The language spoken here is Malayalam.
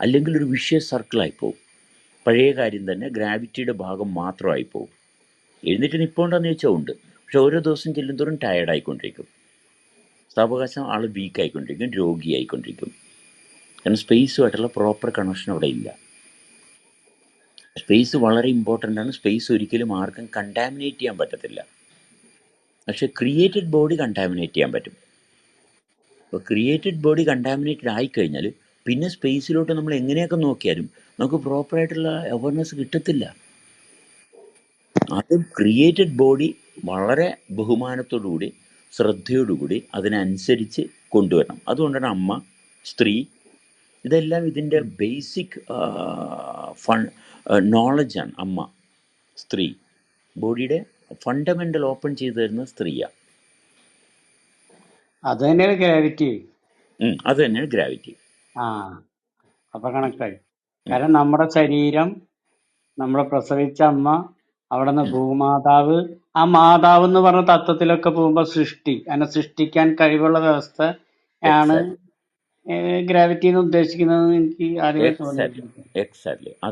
അല്ലെങ്കിൽ ഒരു വിഷ്യസ് സർക്കിളായി പോകും. പഴയ കാര്യം തന്നെ ഗ്രാവിറ്റിയുടെ ഭാഗം മാത്രമായി പോകും. എഴുന്നേറ്റ് നിൽപ്പുണ്ടെന്ന് ചോദിച്ചാൽ ഉണ്ട്, പക്ഷെ ഓരോ ദിവസം ചെല്ലുന്തോറും ടയർഡായിക്കൊണ്ടിരിക്കും. സാവകാശം ആൾ വീക്കായിക്കൊണ്ടിരിക്കും, രോഗിയായിക്കൊണ്ടിരിക്കും. കാരണം സ്പേസുമായിട്ടുള്ള പ്രോപ്പർ കണക്ഷൻ അവിടെ ഇല്ല. സ്പേസ് വളരെ ഇമ്പോർട്ടൻ്റ് ആണ്. സ്പേസ് ഒരിക്കലും ആർക്കും കണ്ടാമിനേറ്റ് ചെയ്യാൻ പറ്റത്തില്ല. പക്ഷെ ക്രിയേറ്റഡ് ബോഡി കണ്ടാമിനേറ്റ് ചെയ്യാൻ പറ്റും. അപ്പോൾ ക്രിയേറ്റഡ് ബോഡി കണ്ടാമിനേറ്റഡ് ആയിക്കഴിഞ്ഞാൽ പിന്നെ സ്പേസിലോട്ട് നമ്മൾ എങ്ങനെയൊക്കെ നോക്കിയാലും നമുക്ക് പ്രോപ്പറായിട്ടുള്ള അവയർനെസ് കിട്ടത്തില്ല. അത് ക്രിയേറ്റഡ് ബോഡി വളരെ ബഹുമാനത്തോടുകൂടി ശ്രദ്ധയോടുകൂടി അതിനനുസരിച്ച് കൊണ്ടുവരണം. അതുകൊണ്ടാണ് അമ്മ, സ്ത്രീ, ഇതെല്ലാം ഇതിൻ്റെ ബേസിക് നോളജാണ്. അമ്മ, സ്ത്രീ, ബോഡിയുടെ ഫണ്ടമെൻ്റൽ ഓപ്പൺ ചെയ്തു തരുന്ന സ്ത്രീയാണ്. അത് തന്നെയാണ് ഗ്രാവിറ്റി. അത് തന്നെയാണ് ഗ്രാവിറ്റി. ആ അപ്പൊ കണക്റ്റായി. കാരണം നമ്മുടെ ശരീരം, നമ്മളെ പ്രസവിച്ച അമ്മ, അവിടെ നിന്ന് ഭൂമാതാവ്, ആ മാതാവ് എന്ന് പറഞ്ഞ തത്വത്തിലൊക്കെ പോകുമ്പോ സൃഷ്ടി, അതിനെ സൃഷ്ടിക്കാൻ കഴിവുള്ള വ്യവസ്ഥ ആണ് ഗ്രാവിറ്റി എന്ന് ഉദ്ദേശിക്കുന്നത്. എനിക്ക് ആദ്യമേ തോന്നി. എക്സാക്ട്ലി. അത്